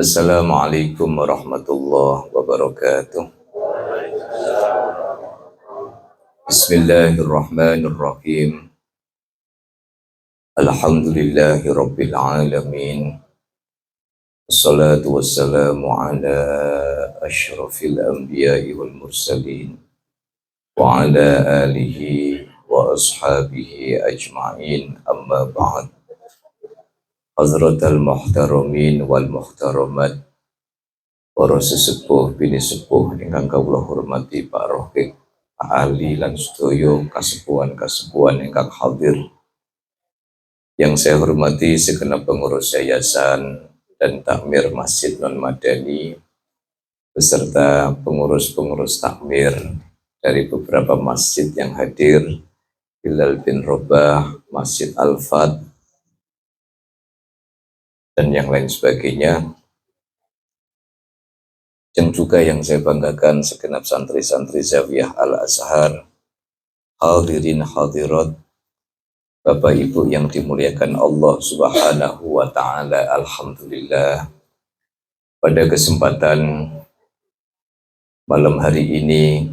Assalamualaikum warahmatullahi wabarakatuh. Bismillahirrahmanirrahim. Alhamdulillahi rabbil alamin. Assalatu wassalamu ala asyrafil anbiya'i wal mursalin wa ala alihi wa ashabihi ajma'in, amma ba'd. Hazratal muhtaramin wal muhtaramat, para sesepuh bini sepuh ingkang kawula hormati, Pak Rohik, Pak Ali lan sedaya kasepuhan ingkang hadir. Yang saya hormati segenap pengurus yayasan dan takmir Masjid Non Madani beserta pengurus-pengurus takmir dari beberapa masjid yang hadir, Bilal bin Robah, Masjid Al-Fat, dan yang lain sebagainya. Dan juga yang saya banggakan segenap santri-santri Zawiyah Al-Azhar, hadirin hadirat, Bapak Ibu yang dimuliakan Allah Subhanahu wa Ta'ala. Alhamdulillah, pada kesempatan malam hari ini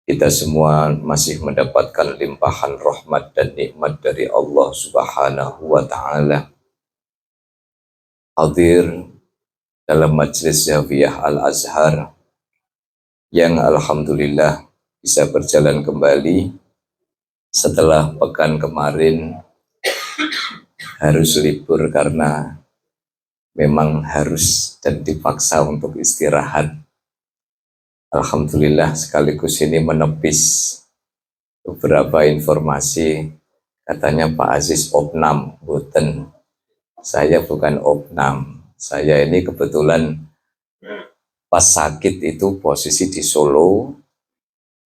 kita semua masih mendapatkan limpahan rahmat dan nikmat dari Allah Subhanahu wa Ta'ala, hadir dalam majelis Zawiyah Al-Azhar yang alhamdulillah bisa berjalan kembali setelah pekan kemarin harus libur karena memang harus dan dipaksa untuk istirahat. Alhamdulillah, sekaligus ini menepis beberapa informasi, katanya Pak Aziz opnam. Boten, saya bukan opnam. Saya ini kebetulan pas sakit itu posisi di Solo,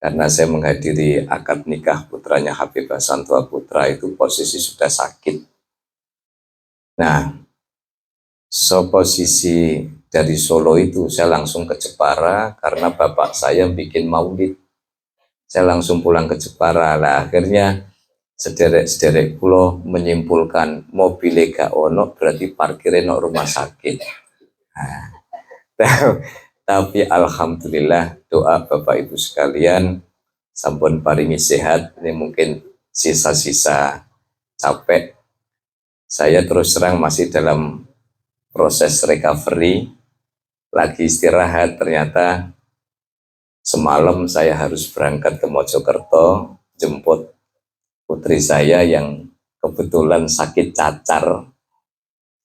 karena saya menghadiri akad nikah putranya Habib Hasan Tua Putra, itu posisi sudah sakit. Nah, posisi dari Solo itu saya langsung ke Jepara karena bapak saya bikin maulid. Saya langsung pulang ke Jepara lah. Akhirnya sederek-sederek pulau menyimpulkan mobil gak ono berarti parkirnya no rumah sakit. Nah, tapi alhamdulillah doa Bapak Ibu sekalian sampun paringi sehat. Ini mungkin sisa-sisa capek. Saya terus terang masih dalam proses recovery, lagi istirahat. Ternyata semalam saya harus berangkat ke Mojokerto jemput putri saya yang kebetulan sakit cacar,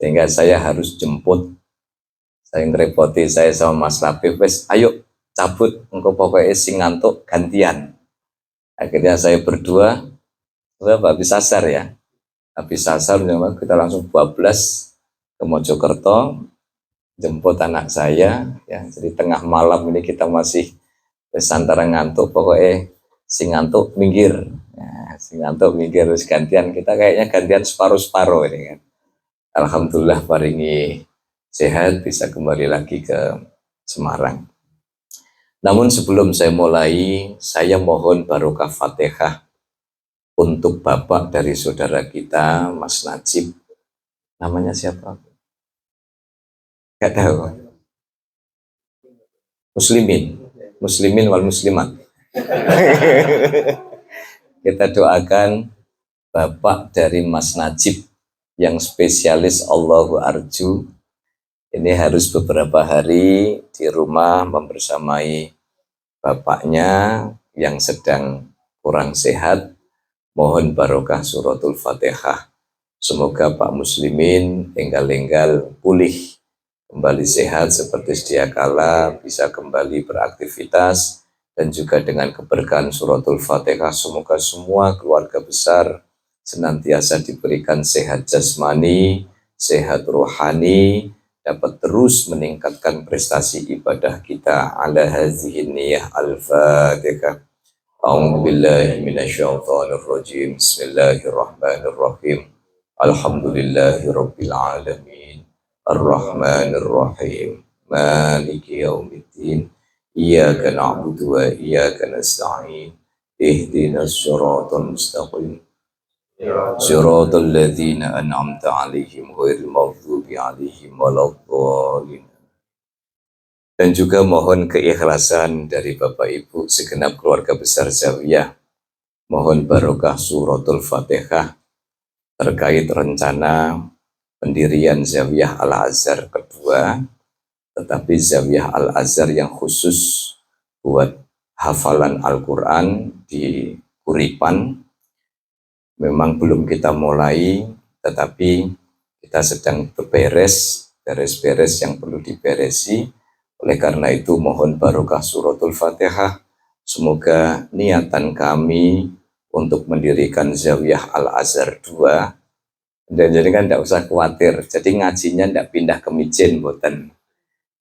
sehingga saya harus jemput. Saya ngerepoti, saya sama Mas Labib, wes ayo cabut, engkau pokoknya sing ngantuk gantian. Akhirnya saya berdua, habis asar ya, habis asar kita langsung 12 ke Mojokerto jemput anak saya ya. Jadi tengah malam ini kita masih antara ngantuk, pokoknya sing ngantuk minggir ya, sing ngantuk minggir, terus gantian, kita kayaknya gantian separuh-separuh ini kan. Alhamdulillah paringi sehat, bisa kembali lagi ke Semarang. Namun sebelum saya mulai, saya mohon barokah Fatihah untuk bapak dari saudara kita, Mas Najib. Namanya siapa? Gak tahu. Muslimin wal muslimat. Kita doakan bapak dari Mas Najib yang spesialis Allahu Arju ini harus beberapa hari di rumah membersamai bapaknya yang sedang kurang sehat. Mohon barokah suratul Fatihah. Semoga Pak Muslimin enggal-enggal pulih, kembali sehat seperti sedia kala, bisa kembali beraktivitas, dan juga dengan keberkahan suratul Fatihah semoga semua keluarga besar senantiasa diberikan sehat jasmani, sehat rohani, dapat terus meningkatkan prestasi ibadah kita. Ala hadhihi niyah al-Fatihah. A'udzu billahi minasyaitonir rajim. Bismillahirrahmanirrahim. Alhamdulillahi rabbil alamin. Ar-Rahmanir Rahim. Maliki yaumiddin. Iyyaka na'budu wa iyyaka nasta'in. Ihdinas siratal mustaqim. Siratal ladzina an'amta 'alaihim ghairil maghdubi 'alaihim waladdallin. Dan juga mohon keikhlasan dari Bapak Ibu segenap keluarga besar Zawiyah. Mohon barokah suratul Fatihah terkait rencana pendirian Zawiyah Al-Azhar kedua, tetapi Zawiyah Al-Azhar yang khusus buat hafalan Al-Quran di Kuripan. Memang belum kita mulai, tetapi kita sedang beres-beres yang perlu diberesi. Oleh karena itu mohon barokah suratul Fatihah. Semoga niatan kami untuk mendirikan Zawiyah Al-Azhar 2, dan jadi kan tidak usah khawatir. Jadi ngajinya tidak pindah ke Mijen, boten.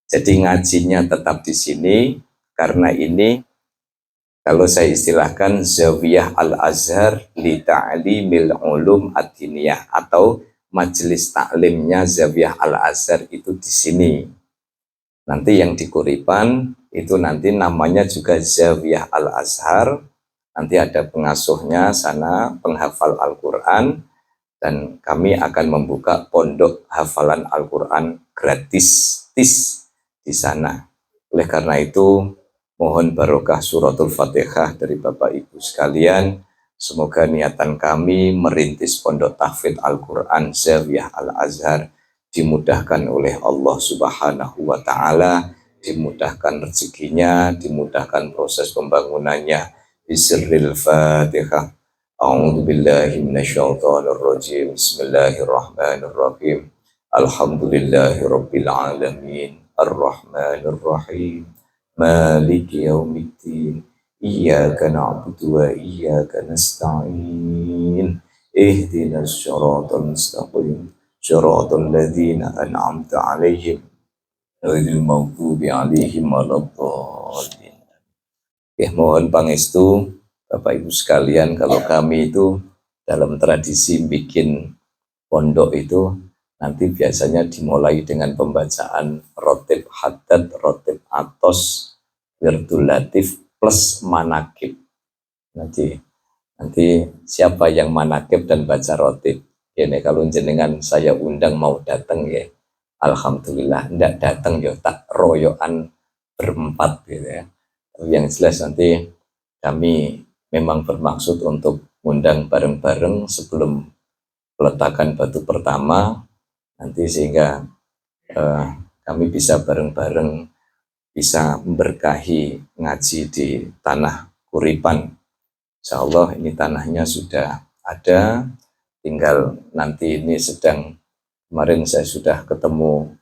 Jadi ngajinya tetap di sini, karena ini kalau saya istilahkan Zawiyah Al-Azhar li ta'limil ulum ad-diniyah, atau majelis taklimnya Zawiyah Al-Azhar itu di sini. Nanti yang di Kuripan itu nanti namanya juga Zawiyah Al-Azhar. Nanti ada pengasuhnya sana, penghafal Al-Quran, dan kami akan membuka pondok hafalan Al-Quran gratis di sana. Oleh karena itu mohon barokah suratul Fatihah dari Bapak Ibu sekalian. Semoga niatan kami merintis pondok tahfidz Al-Quran Zawiyah Al-Azhar dimudahkan oleh Allah Subhanahu wa Ta'ala, dimudahkan rezekinya, dimudahkan proses pembangunannya. Bismillahil Fatihah. A'udzu billahi minasyaitonir rajim. Bismillahirrahmanirrahim. Alhamdulillahirabbil alamin. Arrahmanir rahim. Maliki yaumiddin. Iyyaka na'budu wa iyyaka nasta'in. Ihdinas siratal mustaqim. Siratal ladzina an'amta 'alaihim ghairil maghdubi 'alaihim waladdallin. Mohon pangestu Bapak Ibu sekalian, kalau kami itu dalam tradisi bikin pondok itu nanti biasanya dimulai dengan pembacaan rotib haddad, rotib atos, wirdul latif plus manakib. Nanti siapa yang manakib dan baca rotib, ini kalau jenengan saya undang mau datang ya, alhamdulillah. Ndak datang ya tak royokan berempat gitu ya. Yang jelas nanti kami memang bermaksud untuk undang bareng-bareng sebelum peletakan batu pertama nanti, sehingga kami bisa bareng-bareng bisa memberkahi ngaji di tanah Kuripan. Insya Allah ini tanahnya sudah ada, tinggal nanti ini kemarin saya sudah ketemu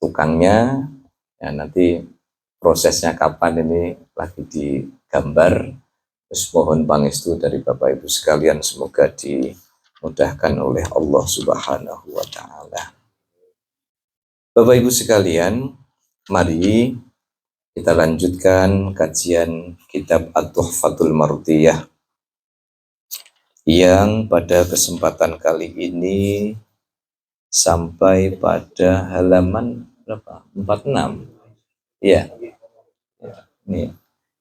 tukangnya, ya nanti prosesnya kapan ini lagi digambar. Terus mohon pangestu dari Bapak Ibu sekalian, semoga dimudahkan oleh Allah Subhanahu wa Ta'ala. Bapak Ibu sekalian, mari kita lanjutkan kajian kitab At-Tuhfatul Mardiyah, yang pada kesempatan kali ini sampai pada halaman berapa? 46. Iya. Nih.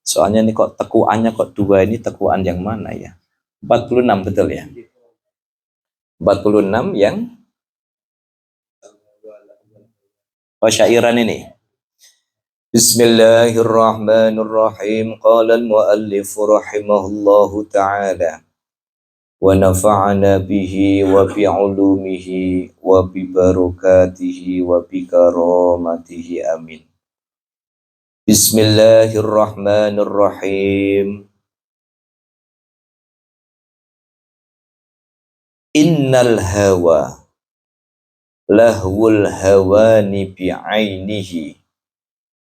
Soalnya ini kok tekuannya kok 2, ini tekuan yang mana ya? 46 betul ya? 46 yang syairan ini. Bismillahirrahmanirrahim. Qala al-muallif rahimahullahu ta'ala wa nafa'ana bihi wa bi 'ulumihi wa bi barakatihi wa bi karamatihi amin. Bismillahirrahmanirrahim. Innal hawa lahwul hawani bi'ainihi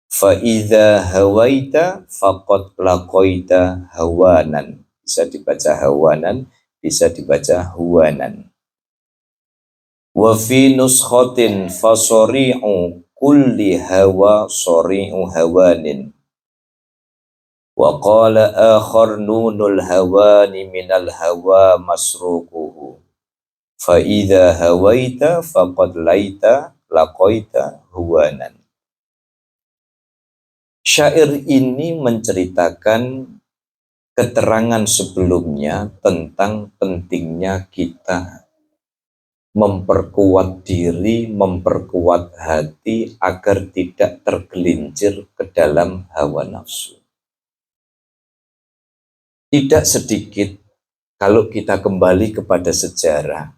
fa idza hawaita faqad laqaita hawanan. Bisa dibaca hawanan, bisa dibaca huwanan. Wa fi nuskhatin fasari'u kulli hawa sari'u hawanin. Wa qala akhar nunul hawani minal hawa masruquhu. Fa idza hawaita faqad laita laqaita huwanan. Syair ini menceritakan keterangan sebelumnya tentang pentingnya kita memperkuat diri, memperkuat hati agar tidak tergelincir ke dalam hawa nafsu. Tidak sedikit kalau kita kembali kepada sejarah,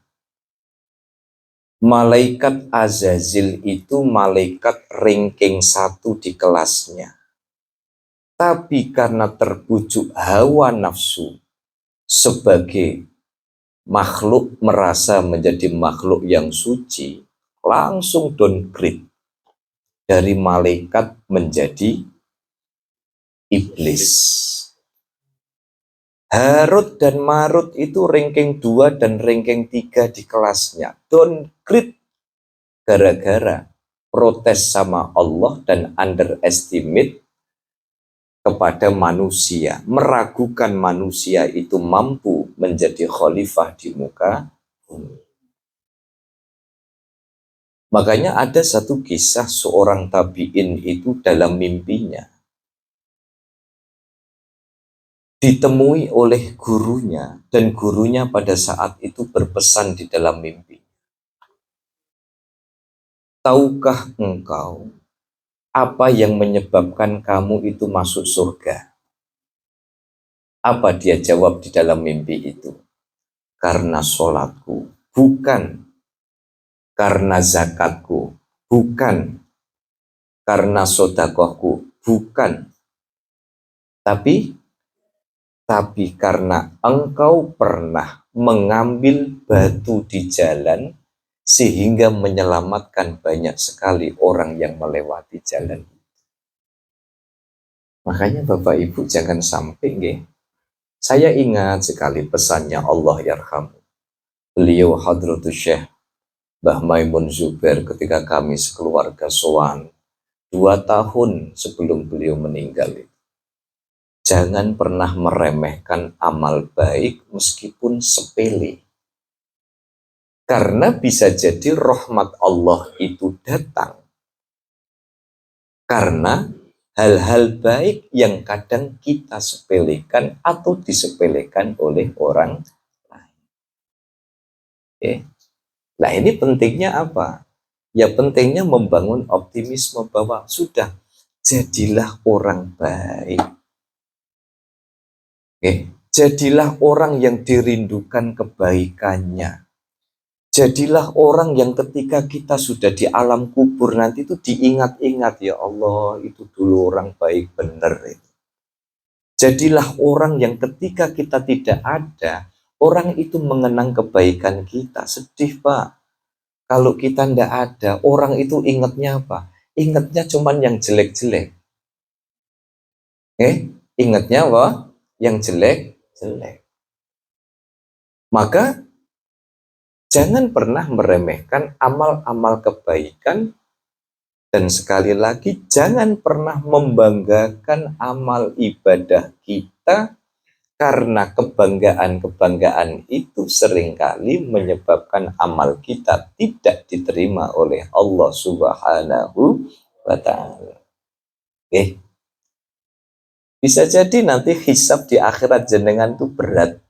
malaikat Azazil itu malaikat ranking 1 di kelasnya. Tapi karena terbujuk hawa nafsu sebagai makhluk merasa menjadi makhluk yang suci, langsung downgrade dari malaikat menjadi iblis. Harut dan Marut itu ranking 2 dan ranking 3 di kelasnya. Downgrade gara-gara protes sama Allah dan underestimate kepada manusia, meragukan manusia itu mampu menjadi khalifah di muka bumi. Makanya ada satu kisah seorang tabi'in itu dalam mimpinya ditemui oleh gurunya, dan gurunya pada saat itu berpesan di dalam mimpi, tahukah engkau apa yang menyebabkan kamu itu masuk surga? Apa dia jawab di dalam mimpi itu? Karena sholatku. Bukan. Karena zakatku. Bukan. Karena sodakohku. Bukan. Tapi karena engkau pernah mengambil batu di jalan sehingga menyelamatkan banyak sekali orang yang melewati jalan. Makanya Bapak Ibu jangan sampai nggih. Saya ingat sekali pesannya Allah yarhamu. Beliau Hadratus Syekh Mbah Maimun Zubair ketika kami sekeluarga sowan 2 tahun sebelum beliau meninggal. Jangan pernah meremehkan amal baik meskipun sepele. Karena bisa jadi rahmat Allah itu datang karena hal-hal baik yang kadang kita sepelekan atau disepelekan oleh orang lain. Nah ini pentingnya apa? Ya pentingnya membangun optimisme bahwa sudah, jadilah orang baik. Jadilah orang yang dirindukan kebaikannya. Jadilah orang yang ketika kita sudah di alam kubur nanti itu diingat-ingat, ya Allah itu dulu orang baik bener. Jadilah orang yang ketika kita tidak ada, orang itu mengenang kebaikan kita. Sedih Pak, kalau kita tidak ada, orang itu ingatnya apa? Ingatnya cuman yang jelek-jelek. Ingatnya apa? Yang jelek-jelek. Maka jangan pernah meremehkan amal-amal kebaikan, dan sekali lagi jangan pernah membanggakan amal ibadah kita, karena kebanggaan-kebanggaan itu seringkali menyebabkan amal kita tidak diterima oleh Allah Subhanahu wa Ta'ala. Bisa jadi nanti hisab di akhirat jenengan itu berat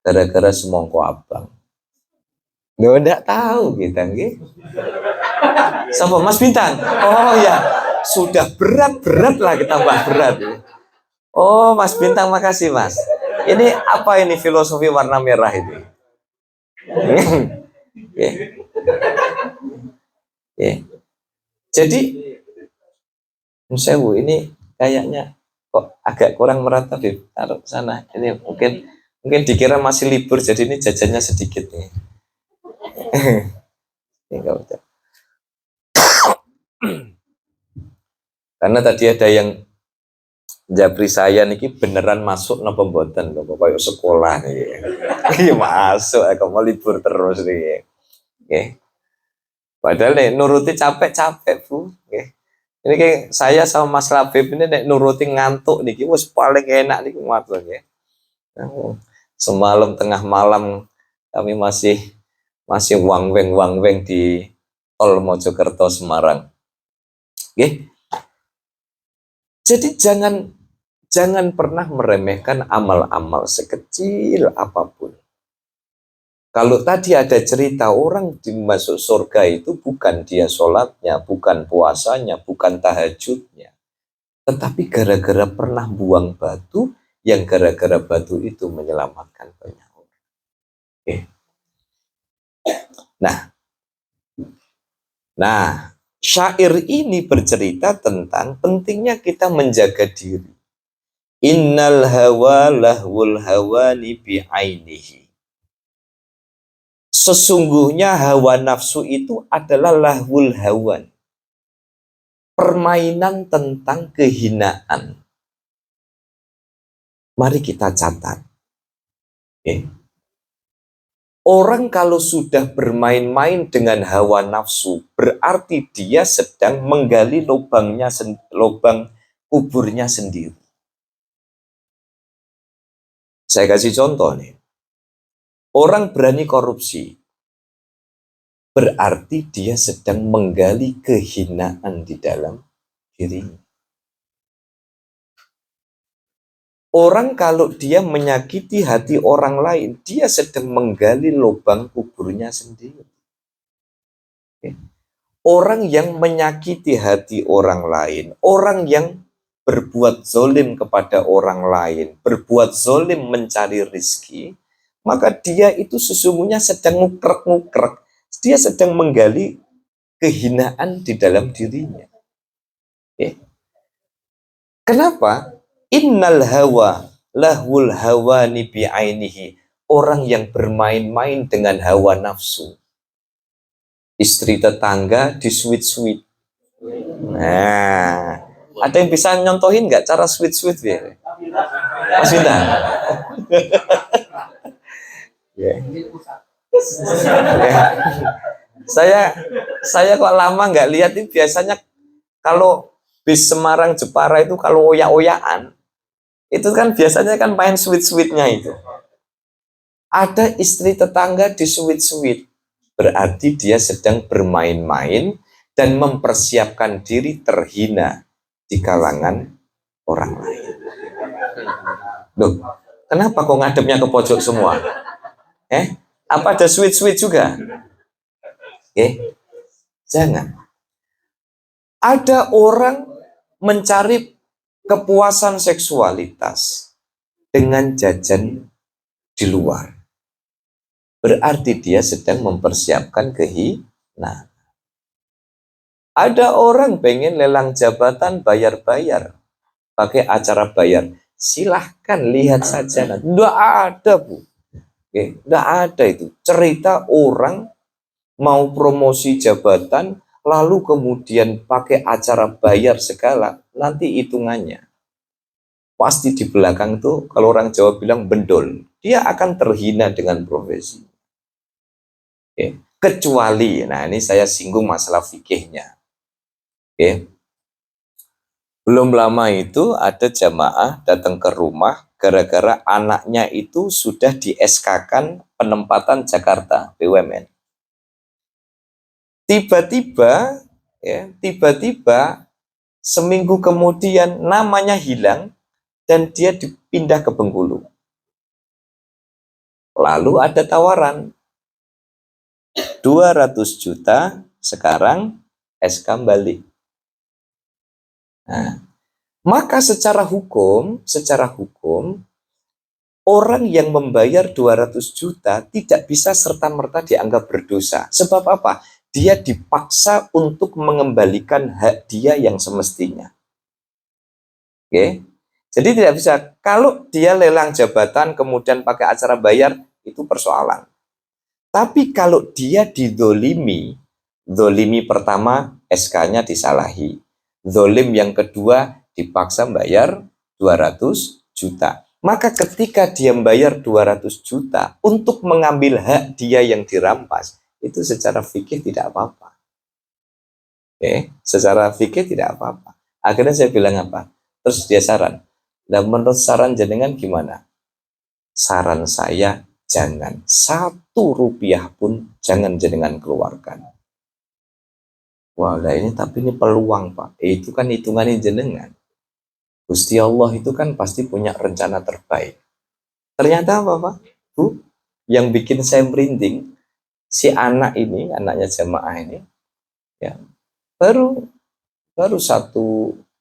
gara-gara semongko abang. Nggak tahu kita nggih. Sama Mas Bintang. Oh ya, sudah berat lah kita tambah berat. Oh Mas Bintang, makasih Mas. Ini apa ini filosofi warna merah ini? Jadi Musewu ini kayaknya kok agak kurang merata, Bib. Taruh sana. Ini mungkin dikira masih libur, jadi ini jajannya sedikit nih. Karena tadi ada yang japri saya niki beneran masuk napa mboten lho, koyo sekolah nih. Iya masuk, kok mau libur terus nih. Padahal nih nuruti capek-capek Bu. Ini kayak saya sama Mas Labib ini nek nuruti ngantuk niki wis paling enak niki matur nggih. Semalam tengah malam kami masih wangweng di Tol Mojokerto Semarang. Jadi jangan Jangan pernah meremehkan amal-amal sekecil apapun. Kalau tadi ada cerita orang dimasuk surga itu bukan dia sholatnya, bukan puasanya, bukan tahajudnya. Tetapi gara-gara pernah buang batu, yang gara-gara batu itu menyelamatkan banyak orang. Okay. Nah, syair ini bercerita tentang pentingnya kita menjaga diri. Innal hawa lahwul hawani bi'ainihi. Sesungguhnya hawa nafsu itu adalah lahwul hawan. Permainan tentang kehinaan. Mari kita catat. Okay. Orang kalau sudah bermain-main dengan hawa nafsu, berarti dia sedang menggali lubang kuburnya sendiri. Saya kasih contoh nih. Orang berani korupsi, berarti dia sedang menggali kehinaan di dalam dirinya. Orang kalau dia menyakiti hati orang lain, dia sedang menggali lubang kuburnya sendiri. Orang yang menyakiti hati orang lain, orang yang berbuat zolim kepada orang lain, berbuat zolim mencari rizki, maka dia itu sesungguhnya sedang ngukrek-ngukrek. Dia sedang menggali kehinaan di dalam dirinya. Kenapa? Innal hawa lahul hawani bi'ainihi. Orang yang bermain-main dengan hawa nafsu. Istri tetangga di sweet-sweet. Nah, ada yang bisa nyontohin nggak cara sweet-sweet ya? Mas Winda? Yeah. Saya kok lama nggak lihat ini, biasanya kalau bis Semarang Jepara itu kalau oyak-oyakan itu kan biasanya kan main sweet-sweetnya itu. Ada istri tetangga di sweet-sweet, berarti dia sedang bermain-main dan mempersiapkan diri terhina di kalangan orang lain. Loh, kenapa kok ngadepnya ke pojok semua? Apa ada sweet-sweet juga? Jangan. Ada orang mencari kepuasan seksualitas dengan jajan di luar. Berarti dia sedang mempersiapkan kehinaan. Ada orang pengen lelang jabatan bayar-bayar, pakai acara bayar. Silahkan lihat saja. Nggak ada, Bu. Nggak ada itu. Cerita orang mau promosi jabatan, lalu kemudian pakai acara bayar segala, nanti hitungannya. Pasti di belakang tuh, kalau orang Jawa bilang bendol, dia akan terhina dengan profesi. Kecuali, nah ini saya singgung masalah fikihnya. Belum lama itu ada jamaah datang ke rumah gara-gara anaknya itu sudah di SK-kan penempatan Jakarta BUMN. Tiba-tiba seminggu kemudian namanya hilang dan dia dipindah ke Bengkulu. Lalu ada tawaran 200 juta sekarang SK balik. Nah, maka secara hukum orang yang membayar 200 juta tidak bisa serta-merta dianggap berdosa. Sebab apa? Dia dipaksa untuk mengembalikan hak dia yang semestinya. Jadi tidak bisa. Kalau dia lelang jabatan kemudian pakai acara bayar, itu persoalan. Tapi kalau dia didolimi pertama SK-nya disalahi. Zolim yang kedua dipaksa bayar 200 juta. Maka ketika dia membayar 200 juta untuk mengambil hak dia yang dirampas, itu secara fikih tidak apa-apa. Secara fikih tidak apa-apa. Akhirnya saya bilang apa? Terus dia saran. Dan menurut saran jenengan gimana? Saran saya jangan 1 rupiah pun jangan jenengan keluarkan. Wah, ini tapi ini peluang, Pak. Itu kan hitungannya jenengan. Gusti Allah itu kan pasti punya rencana terbaik. Ternyata apa Pak? Bu, yang bikin saya merinding, si anak ini, anaknya jamaah ini, ya baru baru 1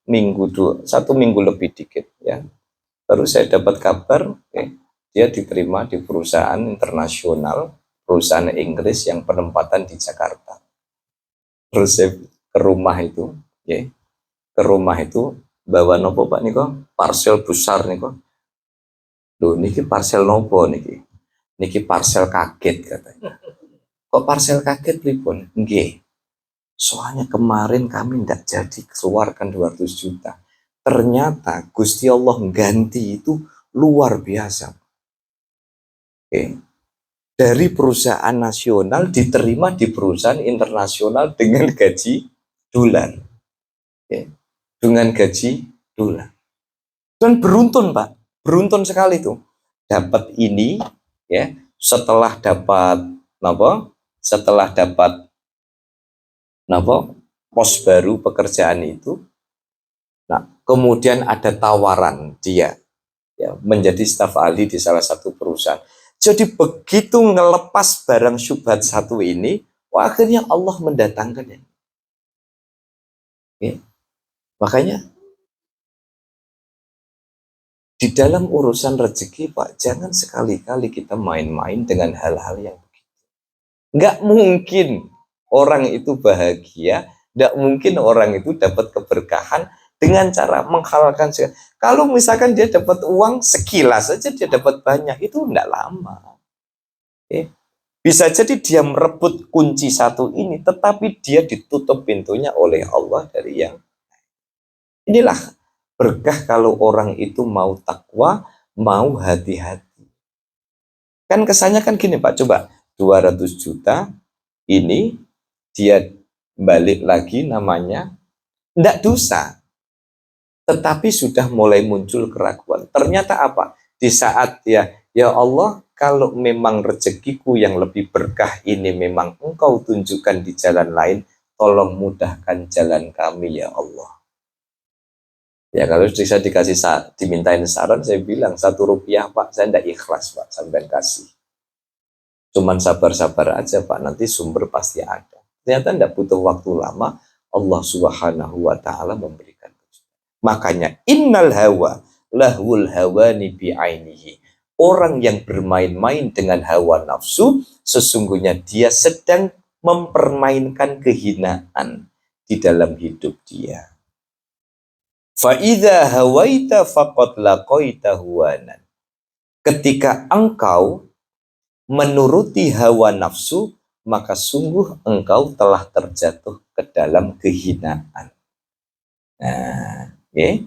minggu, 1 minggu lebih dikit, ya. Baru saya dapat kabar, dia diterima di perusahaan internasional, perusahaan Inggris yang penempatan di Jakarta. Terus saya ke rumah itu, ya, ke rumah itu bawa nopo Pak niko, parcel besar niko. Loh, niki parcel nopo niki? Niki parcel kaget katanya. Kok parcel kaget pripun? Nggih. Soalnya kemarin kami tidak jadi keluarkan 200 juta. Ternyata Gusti Allah ganti itu luar biasa. Oke. Dari perusahaan nasional diterima di perusahaan internasional dengan gaji dolar. Oke. Dengan gaji dolar. Dan beruntun Pak, beruntun sekali tuh. Dapat ini, ya, setelah dapat apa? Setelah dapat pos baru pekerjaan itu. Nah, kemudian ada tawaran dia, ya, menjadi staf ahli di salah satu perusahaan. Jadi begitu ngelepas barang syubhat satu ini, akhirnya Allah mendatangkannya. Ya. Makanya di dalam urusan rezeki Pak, jangan sekali-kali kita main-main dengan hal-hal yang begitu. Nggak mungkin orang itu bahagia, nggak mungkin orang itu dapat keberkahan dengan cara menghalalkan. Kalau misalkan dia dapat uang sekilas saja dia dapat banyak, itu nggak lama. Bisa jadi dia merebut kunci satu ini, tetapi dia ditutup pintunya oleh Allah dari yang. Inilah berkah kalau orang itu mau takwa, mau hati-hati. Kan kesannya kan gini Pak, coba 200 juta ini dia balik lagi namanya tidak dosa. Tetapi sudah mulai muncul keraguan. Ternyata apa? Di saat ya Allah, kalau memang rezekiku yang lebih berkah ini memang Engkau tunjukkan di jalan lain, tolong mudahkan jalan kami ya Allah. Ya kalau bisa dikasih dimintain saran, saya bilang 1 rupiah Pak, saya tidak ikhlas Pak, sampai kasih. Cuman sabar-sabar aja Pak, nanti sumber pasti ada. Ternyata tidak butuh waktu lama, Allah Subhanahu wa Ta'ala memberikan. Makanya innal hawa lahul hawani bi'ainihi. Orang yang bermain-main dengan hawa nafsu, sesungguhnya dia sedang mempermainkan kehinaan di dalam hidup dia. Fa'idha hawaita faqad laqaita huwanan. Ketika engkau menuruti hawa nafsu, maka sungguh engkau telah terjatuh ke dalam kehinaan. Nah, okay.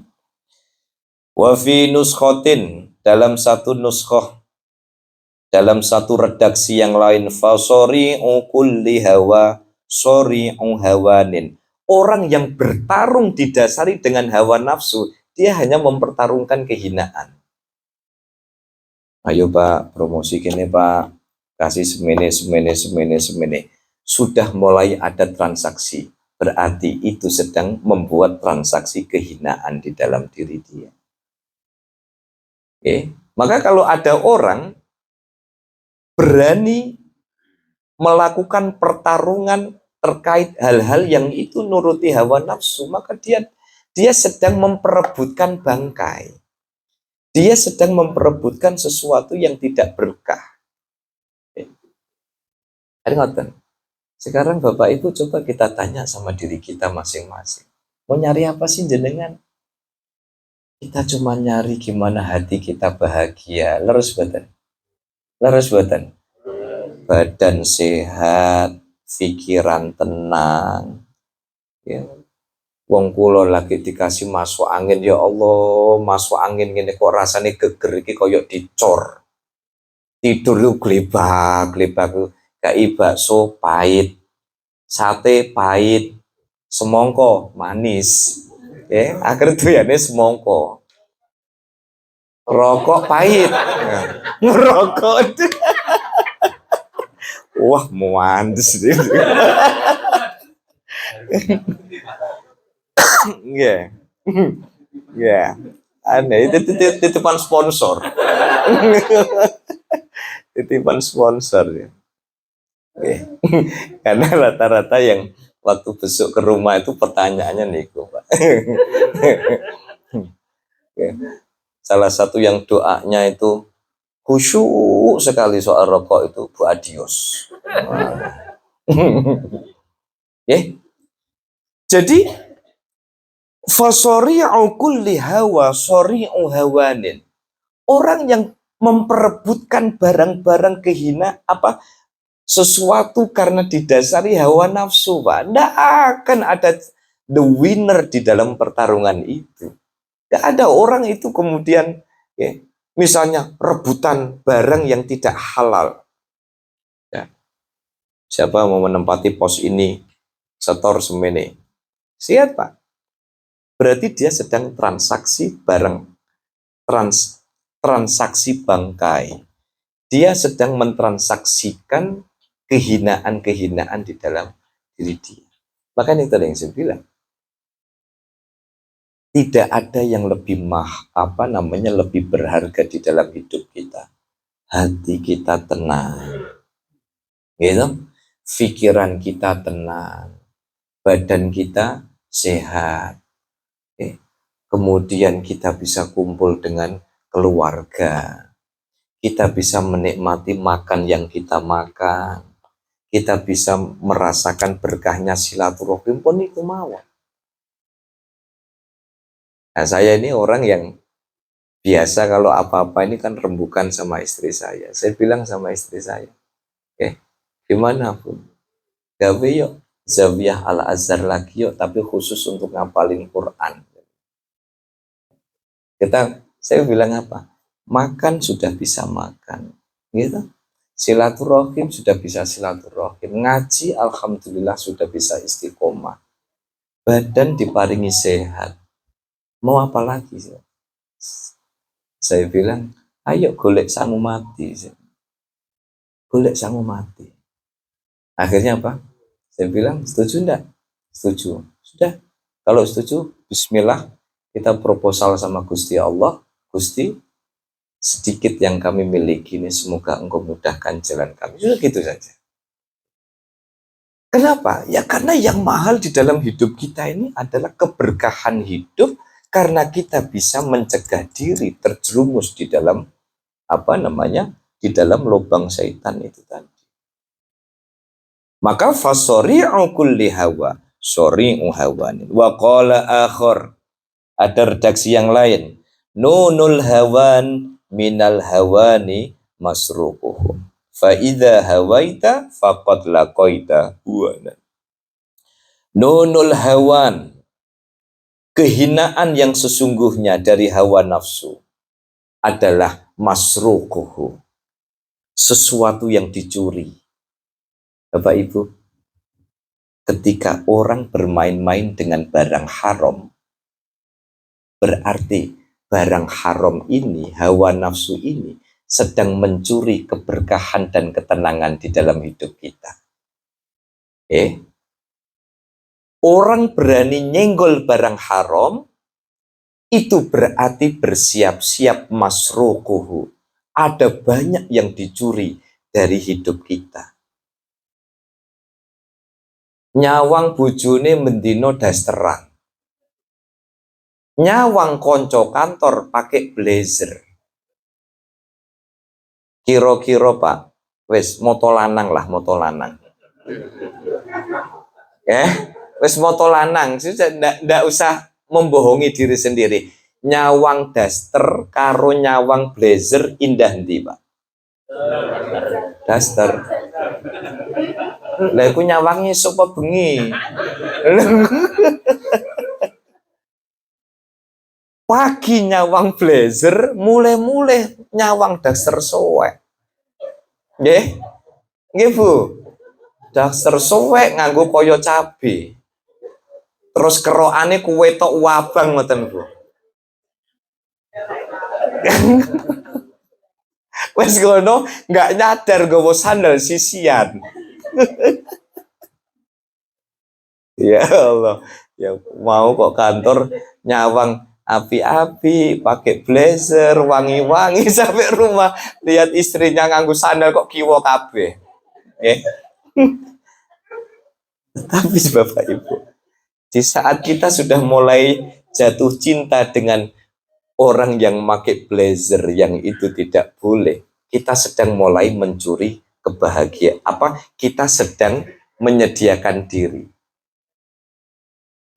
Wa fi nuskhotin, dalam satu nuskhoh, dalam satu redaksi yang lain, fasori'u kulli hawa sori'u hawanin. Orang yang bertarung didasari dengan hawa nafsu, dia hanya mempertarungkan kehinaan. Ayo Pak, promosi gini Pak, kasih semene. Sudah mulai ada transaksi, berarti itu sedang membuat transaksi kehinaan di dalam diri dia. Oke. Maka kalau ada orang berani melakukan pertarungan terkait hal-hal yang itu nuruti hawa nafsu, maka dia sedang memperebutkan bangkai. Dia sedang memperebutkan sesuatu yang tidak berkah. Sekarang Bapak Ibu coba kita tanya sama diri kita masing-masing. Mau nyari apa sih jenengan? Kita cuma nyari gimana hati kita bahagia. Leres badan. Badan sehat, pikiran tenang. Ya. Wong kula lagi dikasih masuk angin, ya Allah, masuk angin gini kok rasanya geger iki koyok dicor. Tidur lu glebak kayak bakso pahit, sate pahit, semongko manis. Ya, akhir tuyane semongko. Rokok pahit. Ngerokok. Wah, muandes deh. Yeah. Yeah. Aneh, itu titipan sponsor. Titipan sponsor ya. Oke. Karena rata-rata yang waktu besok ke rumah itu pertanyaannya niku, Pak. Oke. Salah satu yang doanya itu khusyuk sekali soal rokok itu Bu Adios. Ya. Jadi fasori'u kulli hawa sori'u hawanin. Orang yang memperebutkan barang-barang sesuatu karena didasari hawa nafsu, Pak. Tidak akan ada the winner di dalam pertarungan itu. Tidak ada orang itu kemudian ya, misalnya rebutan barang yang tidak halal. Ya. Siapa mau menempati pos ini, setor semene. Siap, Pak. Berarti dia sedang transaksi barang, transaksi bangkai. Dia sedang mentransaksikan kehinaan-kehinaan di dalam diri dia. Makanya itu yang saya bilang. Tidak ada yang lebih lebih berharga di dalam hidup kita. Hati kita tenang. Gitu? Pikiran kita tenang. Badan kita sehat. Kemudian kita bisa kumpul dengan keluarga. Kita bisa menikmati makan yang kita makan. Kita bisa merasakan berkahnya silaturahim pun itu mawon. Nah, saya ini orang yang biasa kalau apa-apa ini kan rembukan sama istri saya. Saya bilang sama istri saya, gimana pun, gawe yuk Zawiyah Al-Azhar lagi yuk, tapi khusus untuk ngapalin Quran. Saya bilang apa? Makan sudah bisa makan, gitu. Silaturahim sudah bisa silaturahim, ngaji alhamdulillah sudah bisa istiqomah, badan diparingi sehat, mau apa lagi? Saya bilang, ayo golek sangu mati, golek sangu mati. Akhirnya apa? Saya bilang, setuju enggak? Setuju. Sudah, kalau setuju, bismillah, kita proposal sama Gusti Allah. Gusti, sedikit yang kami miliki ini semoga engkau mudahkan jalan kami. Sudah gitu saja. Kenapa? Ya karena yang mahal di dalam hidup kita ini adalah keberkahan hidup, karena kita bisa mencegah diri terjerumus di dalam di dalam lubang syaitan itu tadi. Maka fasori'u kulli hawa sori'u hawanin. Wa qala akhar, ada redaksi yang lain, nunul hawan minal hawani masruquhum fa idza hawaita faqad laqaita huwana. Nunul hawan, kehinaan yang sesungguhnya dari hawa nafsu adalah masruquhu, sesuatu yang dicuri. Bapak Ibu, ketika orang bermain-main dengan barang haram, berarti barang haram ini, hawa nafsu ini, sedang mencuri keberkahan dan ketenangan di dalam hidup kita. Orang berani nyenggol barang haram, itu berarti bersiap-siap masruquhu. Ada banyak yang dicuri dari hidup kita. Nyawang bojone mendino dasteran. Nyawang konco kantor pakai blazer. Kira-kira Pak, wis moto lanang lah, moto lanang. Wis moto lanang, ndak usah membohongi diri sendiri. Nyawang daster karo nyawang blazer indah ndi, Pak? Daster. Lah iku nyawange sapa bengi. Pagi nyawang blazer, mulai-mulai nyawang daster sowek. Nggih? Nggih, Bu. Daster sowek nganggo kaya cabe. Terus kerokane kuwe tok wabang ngoten, Bu. Wes ngono nggak nyadar gowo sandal sisian. Ya Allah, ya mau kok kantor nyawang api-api, pakai blazer, wangi-wangi sampai rumah lihat istrinya nganggu sandal kok kiwo kabeh. Oke. Tapi Bapak Ibu, di saat kita sudah mulai jatuh cinta dengan orang yang pakai blazer yang itu tidak boleh, kita sedang mulai mencuri kebahagiaan. Kita sedang menyediakan diri.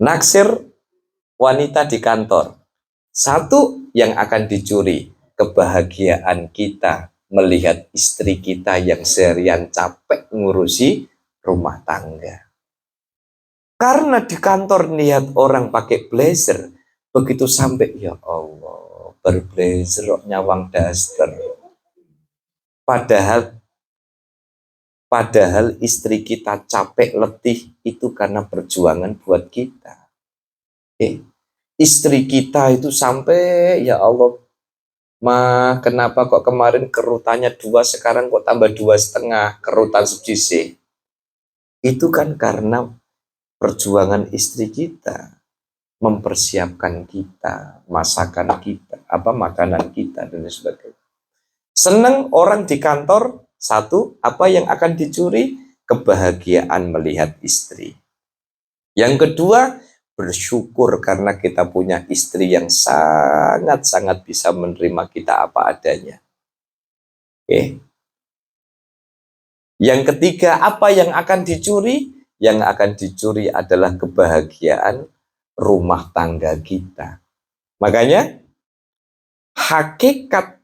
Naksir wanita di kantor. Satu yang akan dicuri, kebahagiaan kita melihat istri kita yang seharian capek ngurusi rumah tangga. Karena di kantor lihat orang pakai blazer, begitu sampai, ya Allah, berblazer nyawang daster. Padahal istri kita capek letih itu karena perjuangan buat kita. Istri kita itu sampai, ya Allah, kenapa kok kemarin kerutannya 2, sekarang kok tambah 2,5 kerutan sebiji. Itu kan karena perjuangan istri kita mempersiapkan kita, masakan kita, makanan kita dan sebagainya. Senang orang di kantor, satu, apa yang akan dicuri? Kebahagiaan melihat istri. Yang kedua, bersyukur karena kita punya istri yang sangat-sangat bisa menerima kita apa adanya. Oke. Yang ketiga, apa yang akan dicuri? Yang akan dicuri adalah kebahagiaan rumah tangga kita. Makanya, hakikat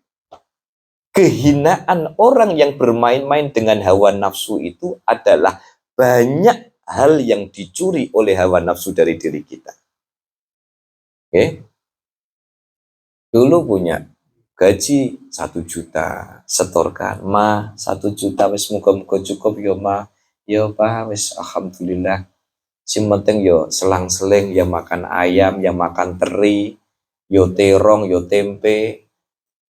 kehinaan orang yang bermain-main dengan hawa nafsu itu adalah banyak hal yang dicuri oleh hawa nafsu dari diri kita. Oke. Dulu punya gaji 1 juta, setorkan, 1 juta wis muga-muga cukup yo yo Pak, wis alhamdulillah. Si penting yo selang-seling, ya makan ayam, ya makan teri, yo terong, yo tempe,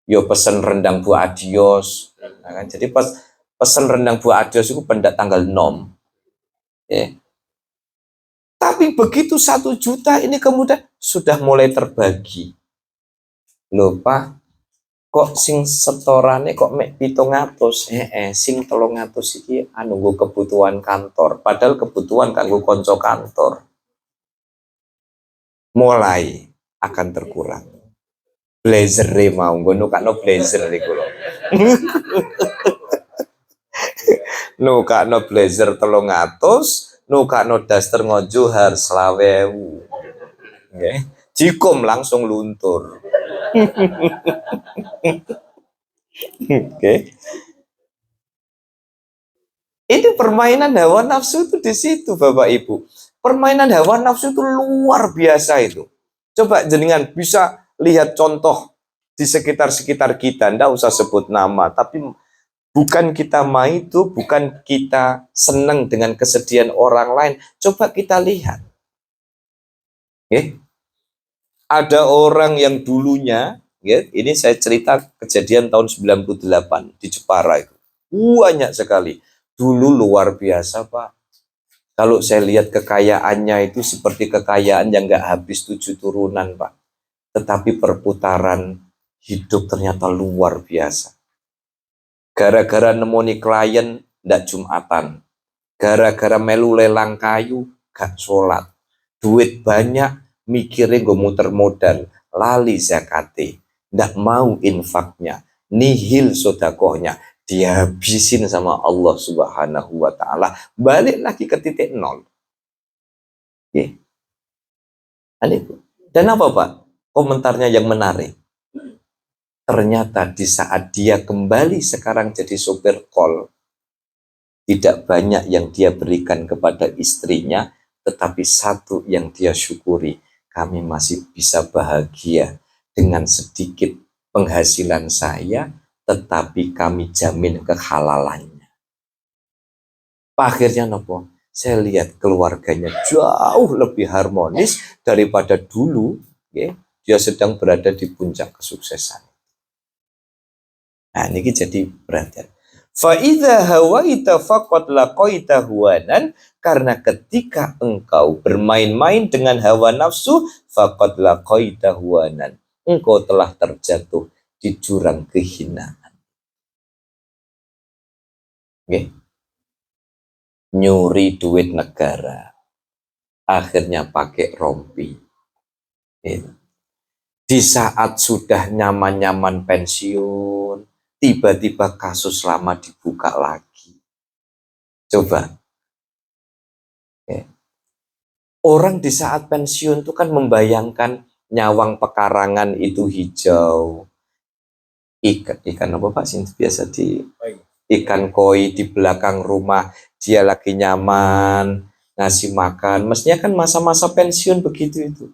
yo pesen rendang Bu Adios. Nah, kan? Jadi pas pesen rendang Bu Adios itu pendak tanggal 6. Tapi begitu 1 juta ini kemudian sudah mulai terbagi. Loh Pak, kok sing setorane kok mek 700, sing 300 iki nunggu kebutuhan kantor, padahal kebutuhan kanggo konco kantor mulai akan terkurang. Blazer mau nggo nukakno blazer iku lho. Nukakno blazer 300, nukakno daster ngojuhar 20.000. Nggih. Jikom langsung luntur. Oke. Ini permainan hawa nafsu itu di situ Bapak Ibu. Permainan hawa nafsu itu luar biasa itu. Coba jenengan bisa lihat contoh di sekitar-sekitar kita, ndak usah sebut nama, tapi bukan kita itu, bukan kita senang dengan kesedihan orang lain. Coba kita lihat. Ada orang yang dulunya, ini saya cerita kejadian tahun 98 di Jepara itu. Banyak sekali. Dulu luar biasa Pak. Kalau saya lihat kekayaannya itu seperti kekayaan yang nggak habis 7 turunan Pak. Tetapi perputaran hidup ternyata luar biasa. Gara-gara nemoni klien ndak Jumatan. Gara-gara melu lelang kayu gak sholat. Duit banyak mikirin gue muter modal. Lali zakate. Ndak mau infaknya. Nihil sodakohnya. Dihabisin sama Allah Subhanahu wa ta'ala. Balik lagi ke titik nol. Dan apa Pak? Komentarnya yang menarik. Ternyata di saat dia kembali sekarang jadi sopir kol, tidak banyak yang dia berikan kepada istrinya, tetapi satu yang dia syukuri, kami masih bisa bahagia dengan sedikit penghasilan saya, tetapi kami jamin kehalalannya. Akhirnya nopo? Saya lihat keluarganya jauh lebih harmonis daripada dulu. Dia sedang berada di puncak kesuksesan. Nah, ini jadi perhatian. Fa idza hawaita faqad laqaita huwanan, Karena ketika engkau bermain-main dengan hawa nafsu, faqad laqaita huwanan. Engkau telah terjatuh di jurang kehinaan. Okay. Nyuri duit negara, akhirnya pakai rompi. Di saat sudah nyaman-nyaman pensiun, tiba-tiba kasus lama dibuka lagi. Coba. Okay. Orang di saat pensiun itu kan membayangkan nyawang pekarangan itu hijau. Ikan apa Pak sih biasa di ikan koi di belakang rumah, dia lagi nyaman, ngasih makan. Mestinya kan masa-masa pensiun begitu itu.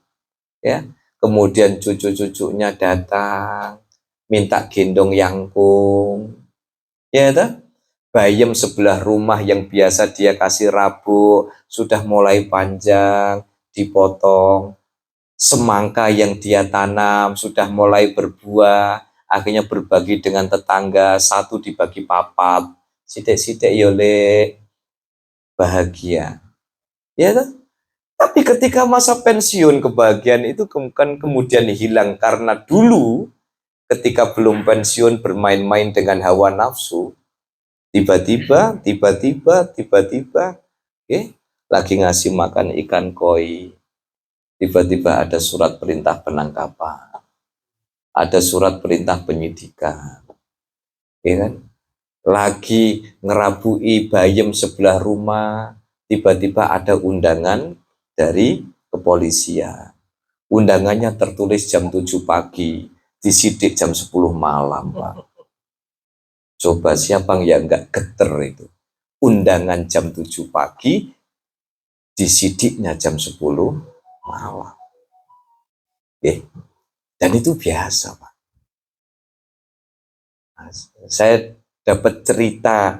Ya. Kemudian cucu-cucunya datang, minta gendong yangkung. Ya itu? Bayam sebelah rumah yang biasa dia kasih rabuk, sudah mulai panjang, dipotong. Semangka yang dia tanam sudah mulai berbuah, akhirnya berbagi dengan tetangga, satu dibagi papat, sidik-sidik yole, bahagia. Ya kan? Tapi ketika masa pensiun, kebahagiaan itu kan kemudian hilang, karena dulu ketika belum pensiun bermain-main dengan hawa nafsu, tiba-tiba, lagi ngasih makan ikan koi, tiba-tiba ada surat perintah penangkapan, ada surat perintah penyidikan, ya kan? Lagi ngerabui bayam sebelah rumah, tiba-tiba ada undangan dari kepolisian. Undangannya tertulis jam 7 pagi, disidik jam 10 malam, Pak. Coba siapa yang nggak geter itu? Undangan jam 7 pagi, disidiknya jam 10 malam. Dan itu biasa, Pak. Nah, saya dapat cerita,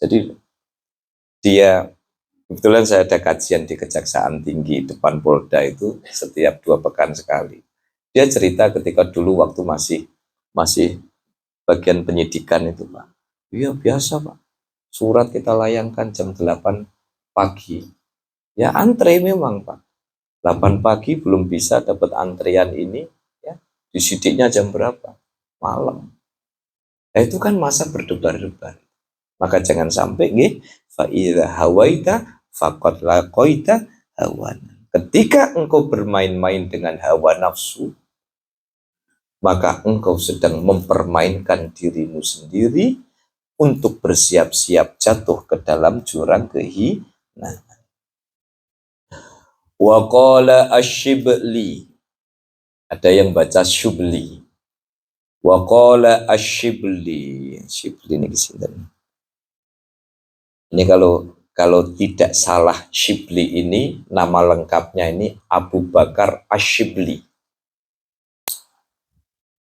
jadi kebetulan saya ada kajian di Kejaksaan Tinggi depan Polda itu setiap 2 pekan sekali. Dia cerita ketika dulu waktu masih bagian penyidikan itu, Pak. Iya biasa, Pak. Surat kita layangkan jam 8 pagi. Ya antre memang, Pak. 8 pagi belum bisa dapat antrian ini, ya. Disidiknya jam berapa? Malam. Nah, itu kan masa berdebar-debar. Maka jangan sampai fa idza hawaita faqad laqaita hawan. Ketika engkau bermain-main dengan hawa nafsu, maka engkau sedang mempermainkan dirimu sendiri untuk bersiap-siap jatuh ke dalam jurang kehinaan. Wa qala asyibli. Ada yang baca syubli. Wa qala asyibli. Syibli ini kesinten. Ini kalau tidak salah, Syibli ini nama lengkapnya ini Abu Bakar Asyibli.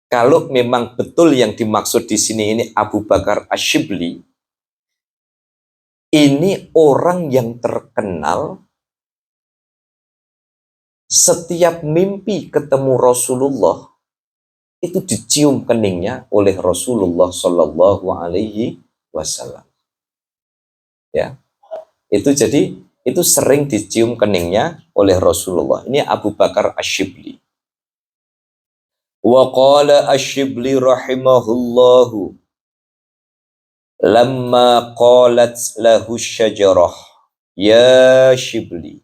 Kalau memang betul yang dimaksud di sini ini Abu Bakar Asyibli, ini orang yang terkenal setiap mimpi ketemu Rasulullah itu dicium keningnya oleh Rasulullah Shallallahu Alaihi Wasallam. Ya, itu jadi itu sering dicium keningnya oleh Rasulullah. Ini Abu Bakar Asyibli. Wa qala Asyibli rahimahullahu lamma qalat lahu syajarah ya Syibli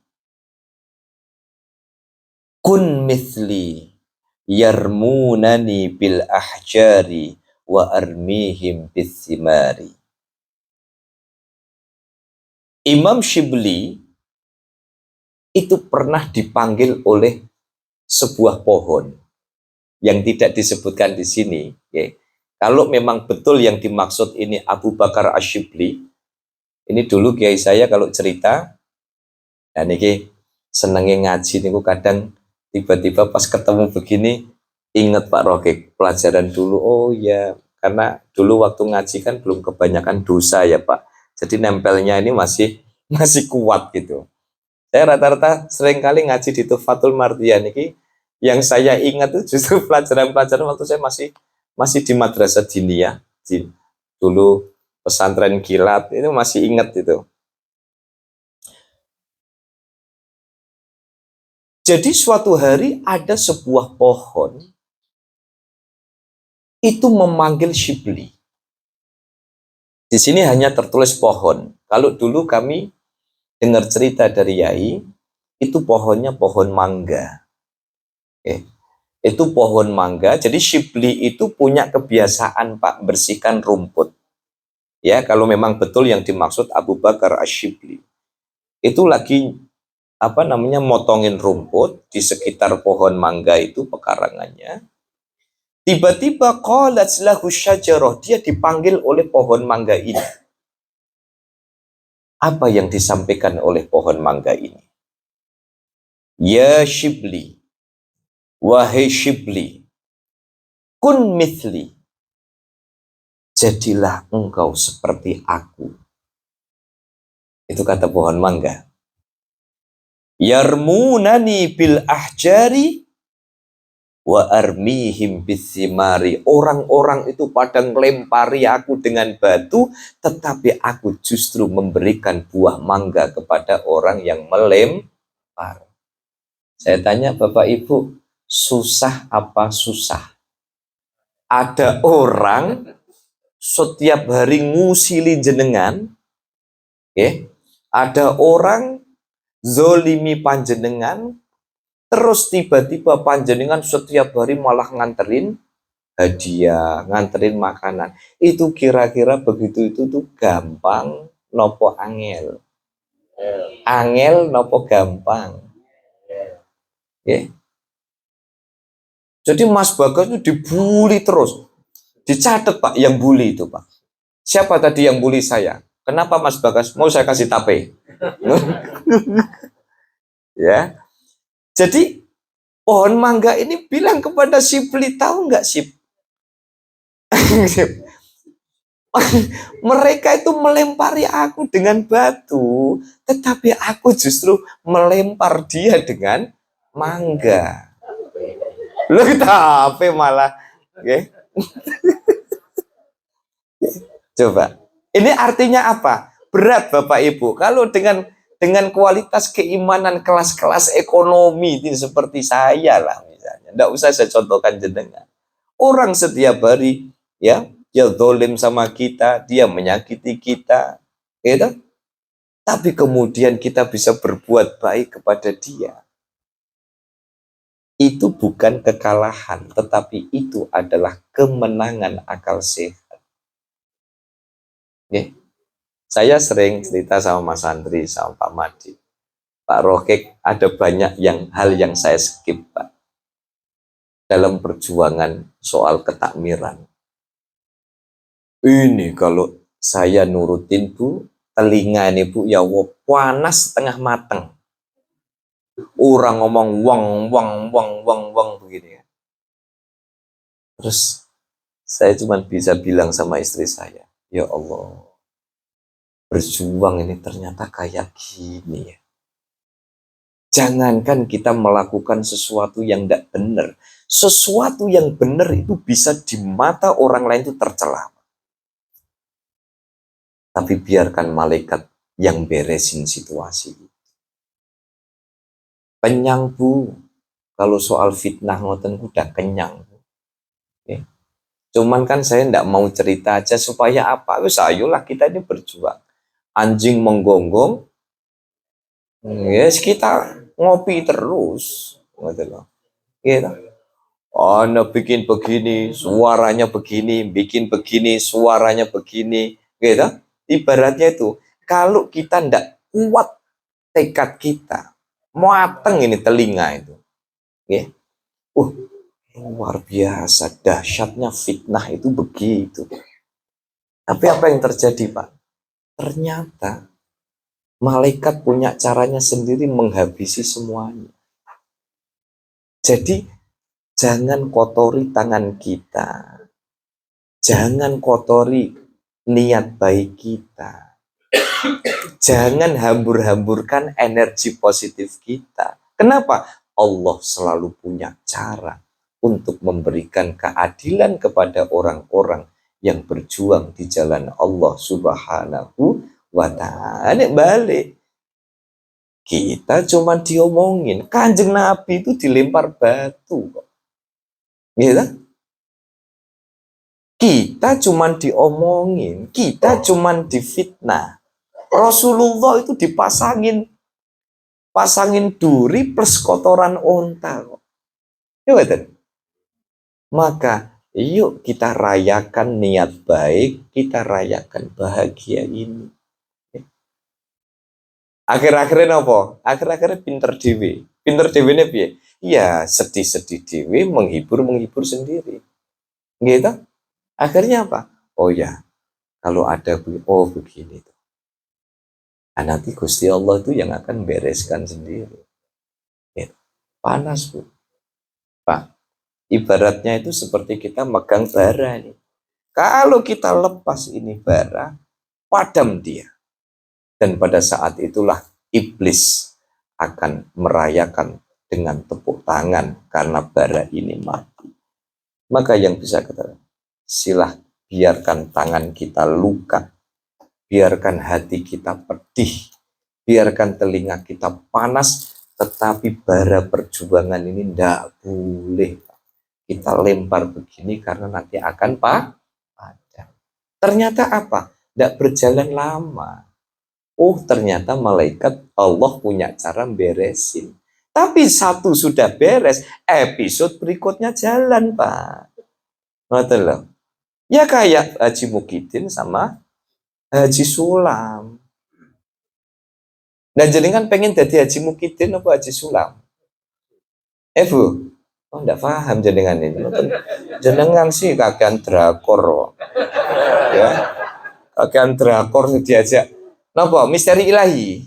kun mithli yarmunani bil ahjari wa armihim bis thimari. Imam Syibli itu pernah dipanggil oleh sebuah pohon yang tidak disebutkan di sini. Kalau memang betul yang dimaksud ini Abu Bakar Asyibli, ini dulu kiai saya kalau cerita, dan ini senengnya ngaji niku kadang tiba-tiba pas ketemu begini ingat Pak Rokik pelajaran dulu. Oh ya, karena dulu waktu ngaji kan belum kebanyakan dosa ya Pak. Jadi nempelnya ini masih kuat gitu. Saya rata-rata sering kali ngaji di Tufatul Mardian ini. Yang saya ingat itu justru pelajaran-pelajaran waktu saya masih di madrasah diniyah, dulu pesantren kilat, itu masih ingat itu. Jadi suatu hari ada sebuah pohon itu memanggil Shibli. Di sini hanya tertulis pohon. Kalau dulu kami dengar cerita dari Yai, itu pohonnya pohon mangga. Oke. Itu pohon mangga. Jadi Shibli itu punya kebiasaan, Pak, bersihkan rumput. Ya, kalau memang betul yang dimaksud Abu Bakar Ash-Shibli. Itu lagi motongin rumput di sekitar pohon mangga itu pekarangannya. Tiba-tiba qalat lahu syajarah, dia dipanggil oleh pohon mangga ini. Apa yang disampaikan oleh pohon mangga ini? Ya Shibli, wahai Shibli, kun mithli, jadilah engkau seperti aku. Itu kata pohon mangga. Yarmunani bil ahjari wa armihim bisimari. Orang-orang itu pada melempari aku dengan batu, tetapi aku justru memberikan buah mangga kepada orang yang melempar. Saya tanya Bapak Ibu, susah apa susah? Ada orang setiap hari ngusili jenengan, ya? Ada orang zolimi panjenengan, terus tiba-tiba panjenengan setiap hari malah nganterin hadiah, nganterin makanan. Itu kira-kira begitu itu tuh gampang nopo angel? Angel nopo gampang? Ya. Jadi Mas Bagas itu dibully terus. Dicatat Pak, yang bully itu Pak. Siapa tadi yang bully saya? Kenapa Mas Bagas? Mau saya kasih tape? Ya. Jadi pohon mangga ini bilang kepada Shibli, tahu nggak Shib? Mereka itu melempari aku dengan batu, tetapi aku justru melempar dia dengan mangga. Lu tape malah, okay? Coba. Ini artinya apa? Berat Bapak Ibu. Kalau dengan kualitas keimanan kelas-kelas ekonomi ini seperti saya lah misalnya. Nggak usah saya contohkan jenengan. Orang setiap hari ya, dia dolim sama kita, dia menyakiti kita, gitu. Tapi kemudian kita bisa berbuat baik kepada dia. Itu bukan kekalahan, tetapi itu adalah kemenangan akal sehat. Okay. Saya sering cerita sama Mas Andri, sama Pak Madi, Pak Rokek, ada banyak hal yang saya skip Pak dalam perjuangan soal ketakmiran. Ini kalau saya nurutin Bu, telinga ini Bu ya panas setengah mateng. Orang ngomong wang begini ya. Terus saya cuma bisa bilang sama istri saya, ya Allah, berjuang ini ternyata kayak gini ya. Jangankan kita melakukan sesuatu yang tidak benar, sesuatu yang benar itu bisa di mata orang lain itu tercela. Tapi biarkan malaikat yang beresin situasi. Kenyang Bu, kalau soal fitnah ngoten udah kenyang. Okay. Cuman kan saya tidak mau cerita aja supaya apa? Wis ayolah kita ini berjuang. Anjing menggonggong, yes kita ngopi terus, gitu. Anda bikin begini, suaranya begini, bikin begini, suaranya begini, gitu. Ibaratnya itu, kalau kita tidak kuat tekad kita, mateng ini telinga itu, ya. Luar biasa dahsyatnya fitnah itu begitu. Tapi apa yang terjadi Pak? Ternyata malaikat punya caranya sendiri menghabisi semuanya. Jadi jangan kotori tangan kita, jangan kotori niat baik kita, jangan hambur-hamburkan energi positif kita. Kenapa? Allah selalu punya cara untuk memberikan keadilan kepada orang-orang yang berjuang di jalan Allah Subhanahu wa ta'ala. Balik Kita cuma diomongin. Kanjeng Nabi itu dilempar batu kok. Gitu? Kita cuma diomongin, kita cuma difitnah. Rasulullah itu pasangin duri plus kotoran onta kok. Ya betul. Maka yuk kita rayakan niat baik, kita rayakan bahagia ini. Akhir-akhirnya apa? Akhir-akhirnya pinter dewe. Pinter dewe ini piye? Ya sedih-sedih dewe, menghibur sendiri. Gitu? Akhirnya apa? Oh ya, kalau ada begini tuh. Nah, nanti Gusti Allah itu yang akan bereskan sendiri. Ya, panas Bu. Pak, ibaratnya itu seperti kita megang bara nih. Kalau kita lepas ini bara, padam dia. Dan pada saat itulah iblis akan merayakan dengan tepuk tangan karena bara ini mati. Maka yang bisa kita biarkan tangan kita luka, biarkan hati kita pedih, biarkan telinga kita panas, tetapi bara perjuangan ini tidak boleh kita lempar begini karena nanti akan padam. Ternyata apa? Tidak berjalan lama. Oh, ternyata malaikat Allah punya cara beresin. Tapi satu sudah beres, episode berikutnya jalan, Pak. Ngerti loh. Ya kayak Haji Mukidin sama Haji Sulam. Dan jenengan pengen jadi Haji Mukidin apa Haji Sulam? Bu? Oh, enggak paham jenengan ini. Jenengan sih kakean drakor. Ya. Kakean drakor diajak. Napa? Misteri ilahi.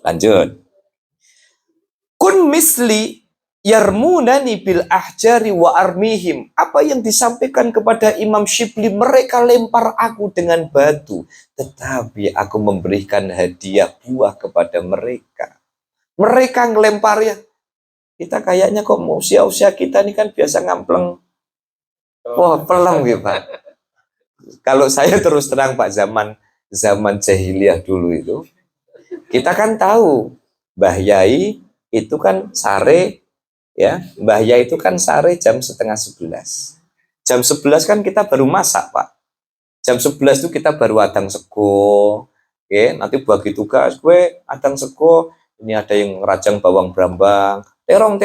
Lanjut. Kun misli yarmunani bil ahjari wa armihim. Apa yang disampaikan kepada Imam Syibli, mereka lempar aku dengan batu, tetapi aku memberikan hadiah buah kepada mereka. Mereka ngelempar ya. Kita kayaknya kok mau usia-usia kita ini kan biasa ngampleng. Wah, pelem gitu Pak. Kalau saya terus terang Pak, zaman jahiliyah dulu itu, kita kan tahu Mbah Yai itu kan sare, ya Mbah Yai itu kan sare jam 10:30. Jam 11 kan kita baru masak Pak. Jam 11 itu kita baru adang sego. Oke, nanti bagi tugas, gue adang sego, ini ada yang ngerajang bawang brambang, terong,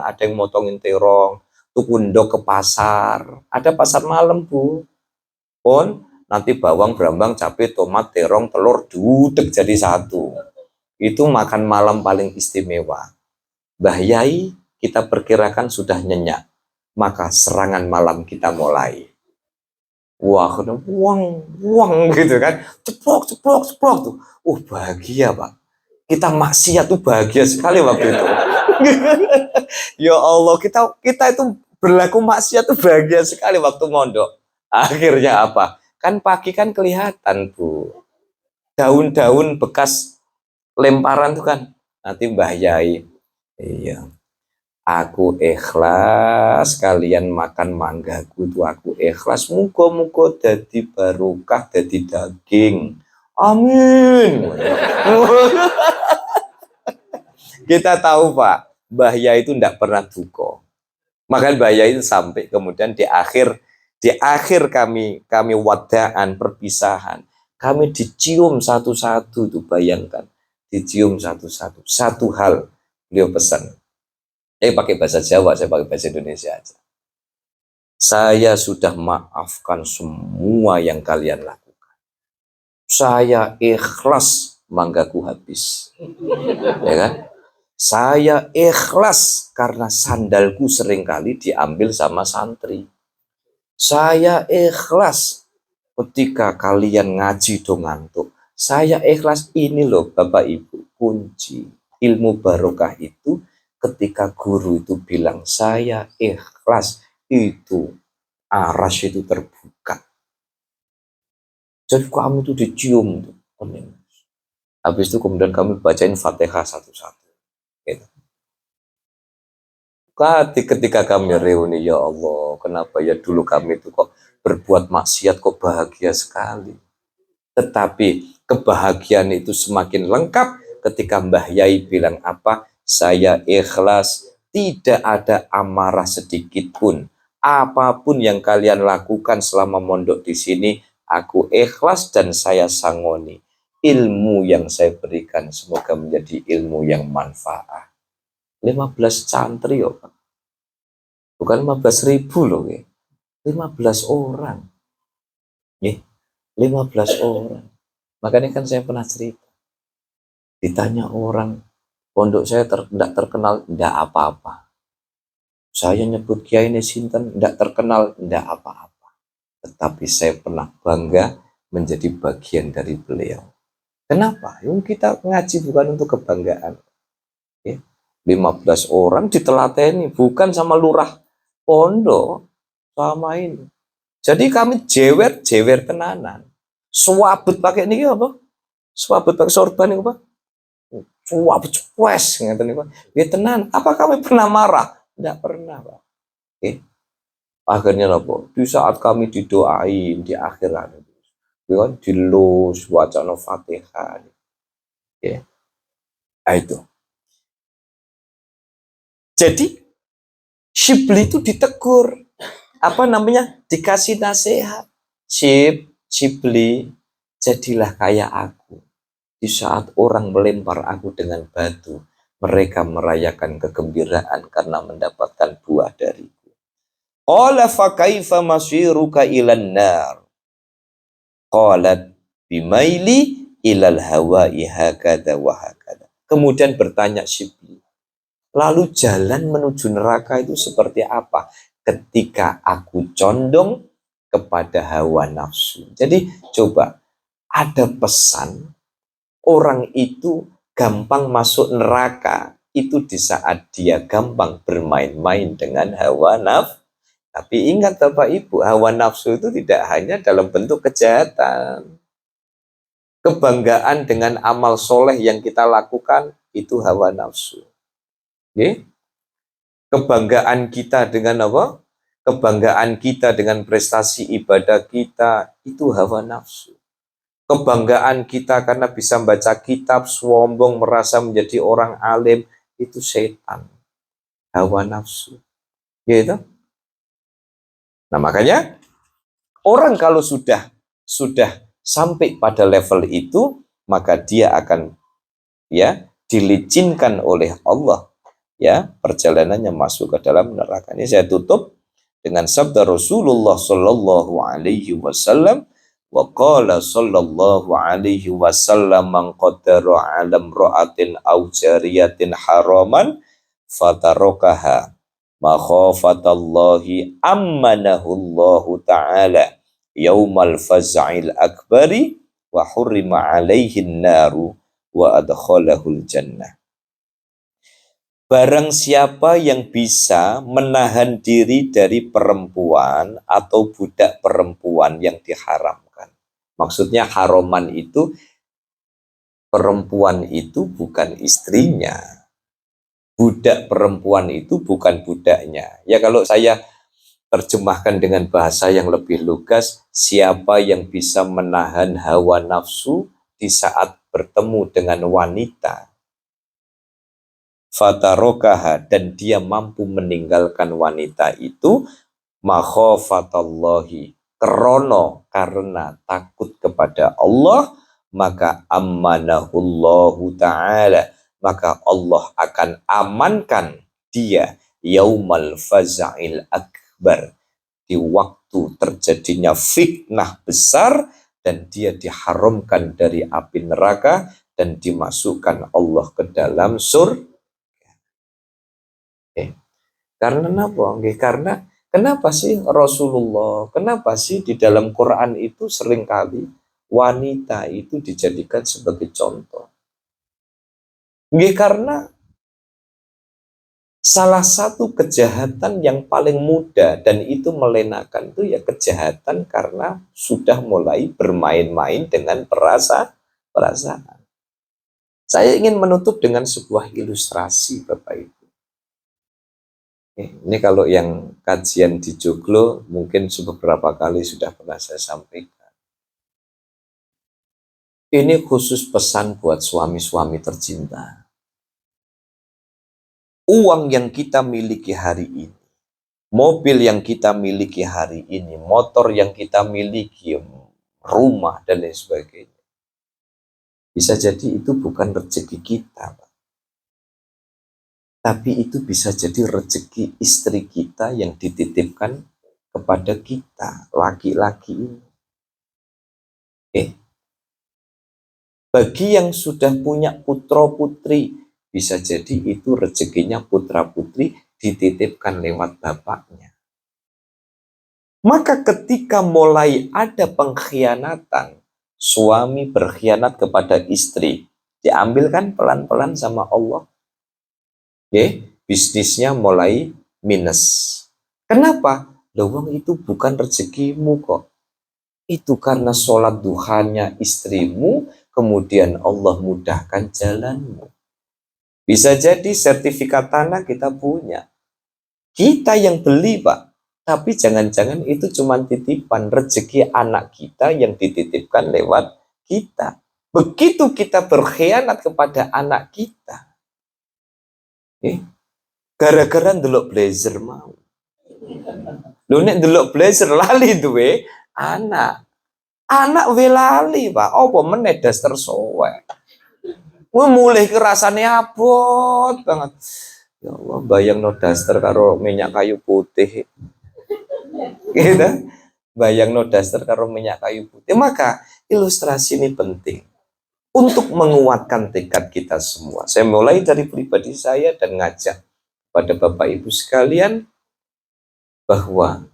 ada yang motongin terong, tuku ndok ke pasar, ada pasar malam Bu. Pun nanti bawang, brambang, cabai, tomat, terong, telur dudek jadi satu. Itu makan malam paling istimewa. Mbah Yai kita perkirakan sudah nyenyak, maka serangan malam kita mulai. Wah, wang gitu kan, ceplok tuh. Bahagia Pak. Kita maksiat tuh bahagia sekali waktu itu. Ya Allah, kita itu berlaku maksiat tuh bahagia sekali waktu mondok. Akhirnya apa? Kan pagi kan kelihatan Bu. Daun-daun bekas lemparan tuh kan. Nanti Mbah Yai. Iya. Aku ikhlas kalian makan manggaku tuh aku ikhlas. Muga-muga dadi barokah dadi daging. Amin. Kita tahu Pak, Mbah Yai itu tidak pernah duka. Maka Mbah Yai itu sampai kemudian di akhir kami wadaan perpisahan, kami dicium satu-satu tuh, bayangkan, dicium satu-satu. Satu hal beliau pesan, pakai bahasa Jawa, saya pakai bahasa Indonesia aja. Saya sudah maafkan semua yang kalian lakukan. Saya ikhlas manggaku habis, ya kan? Saya ikhlas karena sandalku seringkali diambil sama santri. Saya ikhlas ketika kalian ngaji do ngantuk. Saya ikhlas. Ini loh Bapak Ibu, kunci ilmu barokah itu ketika guru itu bilang saya ikhlas, itu arasy itu terbuka. Jadi kami itu dicium tuh. Habis itu kemudian kami bacain Fatihah satu-satu. Gitu. Ketika kami reuni, ya Allah, kenapa ya dulu kami itu kok berbuat maksiat kok bahagia sekali. Tetapi Kebahagiaan itu semakin lengkap ketika Mbah Yai bilang apa? Saya ikhlas, tidak ada amarah sedikit pun. Apapun yang kalian lakukan selama mondok di sini, aku ikhlas dan saya sangoni. Ilmu yang saya berikan semoga menjadi ilmu yang manfaat. 15 santri, oh, Pak. Bukan 15.000 loh, ya. 15 orang. Ya, 15 orang. Makanya kan saya pernah cerita. Ditanya orang, pondok saya tidak terkenal, tidak apa-apa. Saya nyebut Kiai ini sinten, tidak terkenal, tidak apa-apa. Tetapi saya pernah bangga menjadi bagian dari beliau. Kenapa? Yang kita ngaji bukan untuk kebanggaan. Ya. 15 orang ditelateni, bukan sama lurah pondok, sama ini. Jadi kami jewer tenanan. Swabut pakai ini apa? Swabut pakai sorban ini apa? Swabut wes ngeten niku. Ya tenan, apa kami pernah marah? Tidak pernah, Pak. Oke. Akhirnya apa? Di saat kami didoain di akhirat itu, kan dilus wacana Fatihah. Ya. Nah, itu. Jadi Shibli itu ditegur, apa namanya? Dikasih nasihat. Shibli, jadilah kayak aku. Di saat orang melempar aku dengan batu, mereka merayakan kegembiraan karena mendapatkan buah dariku. Qala fa kaifa masiruka ilan nar? Qalat bimaili ilal hawa'i hakada wa hakada. Kemudian bertanya Shibli, lalu jalan menuju neraka itu seperti apa? Ketika aku condong kepada hawa nafsu. Jadi coba, ada pesan orang itu gampang masuk neraka itu di saat dia gampang bermain-main dengan hawa nafsu. Tapi ingat Bapak Ibu, hawa nafsu itu tidak hanya dalam bentuk kejahatan. Kebanggaan dengan amal soleh yang kita lakukan itu hawa nafsu. Okay? Kebanggaan kita dengan apa? Kebanggaan kita dengan prestasi ibadah kita itu hawa nafsu. Kebanggaan kita karena bisa baca kitab, sombong, merasa menjadi orang alim, itu setan, hawa nafsu. Gitu. Nah makanya orang kalau sudah sampai pada level itu, maka dia akan ya dilicinkan oleh Allah, ya perjalanannya masuk ke dalam neraka. Ini saya tutup dengan sabda Rasulullah Shallallahu Alaihi Wasallam. Wa qala sallallahu alaihi wasallam man qaddara 'ala imra'atin aw jariyatin haraman fatarokaha makhafatallahi ammanahu Allahu ta'ala yaumal faz'il akbari wa hurrima 'alaihi naru wa adkhalahul jannah. Barang siapa yang bisa menahan diri dari perempuan atau budak perempuan yang diharamkan. Maksudnya haroman itu, perempuan itu bukan istrinya. Budak perempuan itu bukan budaknya. Ya kalau saya terjemahkan dengan bahasa yang lebih lugas, siapa yang bisa menahan hawa nafsu di saat bertemu dengan wanita. Fatarokaha, dan dia mampu meninggalkan wanita itu, makhofatallahi, karena takut kepada Allah, maka ammanahullahu ta'ala, maka Allah akan amankan dia yaumal faza'il akbar, di waktu terjadinya fitnah besar dan dia diharamkan dari api neraka dan dimasukkan Allah ke dalam surga. Karena apa? Karena kenapa sih Rasulullah, kenapa sih di dalam Quran itu seringkali wanita itu dijadikan sebagai contoh? Karena salah satu kejahatan yang paling mudah dan itu melenakan itu ya kejahatan karena sudah mulai bermain-main dengan perasaan. Saya ingin menutup dengan sebuah ilustrasi Bapak Ibu. Ini kalau yang kajian di Joglo mungkin beberapa kali sudah pernah saya sampaikan. Ini khusus pesan buat suami-suami tercinta. Uang yang kita miliki hari ini, mobil yang kita miliki hari ini, motor yang kita miliki, rumah, dan lain sebagainya. Bisa jadi itu bukan rezeki kita, Pak. Tapi itu bisa jadi rezeki istri kita yang dititipkan kepada kita, laki-laki ini. Bagi yang sudah punya putra-putri, bisa jadi itu rezekinya putra-putri dititipkan lewat bapaknya. Maka ketika mulai ada pengkhianatan, suami berkhianat kepada istri, diambilkan pelan-pelan sama Allah. Bisnisnya mulai minus. Kenapa? Lawang itu bukan rezekimu kok. Itu karena sholat duhanya istrimu, kemudian Allah mudahkan jalanmu. Bisa jadi sertifikat tanah kita punya. Kita yang beli, Pak. Tapi jangan-jangan itu cuma titipan rezeki anak kita yang dititipkan lewat kita. Begitu kita berkhianat kepada anak kita, gara-gara ndelok blazer mau. Lho nek ndelok blazer lali duwe anak. Anak welali, Pak. Apa meneh daster sowek. Mulai kerasane abot banget. Ya Allah, bayang no daster karo minyak kayu putih. Gitu. Bayang no daster karo minyak kayu putih. Maka ilustrasi ini penting untuk menguatkan tekad kita semua. Saya mulai dari pribadi saya dan ngajak pada Bapak Ibu sekalian bahwa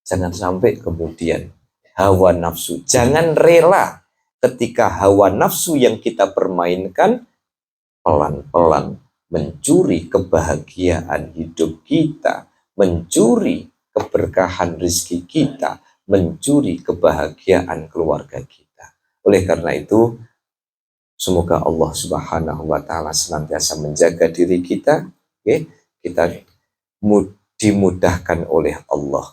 jangan sampai kemudian hawa nafsu, jangan rela ketika hawa nafsu yang kita permainkan pelan-pelan mencuri kebahagiaan hidup kita, mencuri keberkahan rezeki kita, mencuri kebahagiaan keluarga kita. Oleh karena itu, semoga Allah Subhanahu wa Ta'ala senantiasa menjaga diri kita, kita dimudahkan oleh Allah.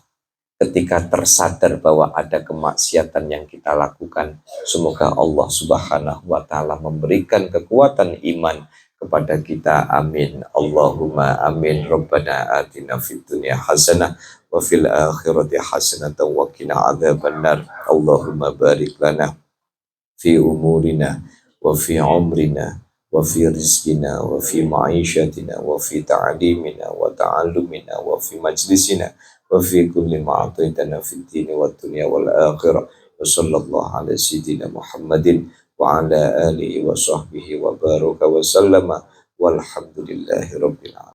Ketika tersadar bahwa ada kemaksiatan yang kita lakukan, semoga Allah Subhanahu wa Ta'ala memberikan kekuatan iman kepada kita. Amin. Allahumma amin. Rabbana atina fid dunya hasanah wa fil akhirati hasanah wa qina adzabannar. Allahumma barik lana fi umurina wa fi umrina wa fi rizqina wa fi ma'ishatina wa fi ta'limina wa ta'allumina wa fi majlisina wa fi kulli ma'atitana fid dini wad dunya wal akhirah. Wa sallallahu ala sayyidina Muhammadin wa ala alihi wa sahbihi wa baraka wa sallama walhamdulillahi rabbil alamin.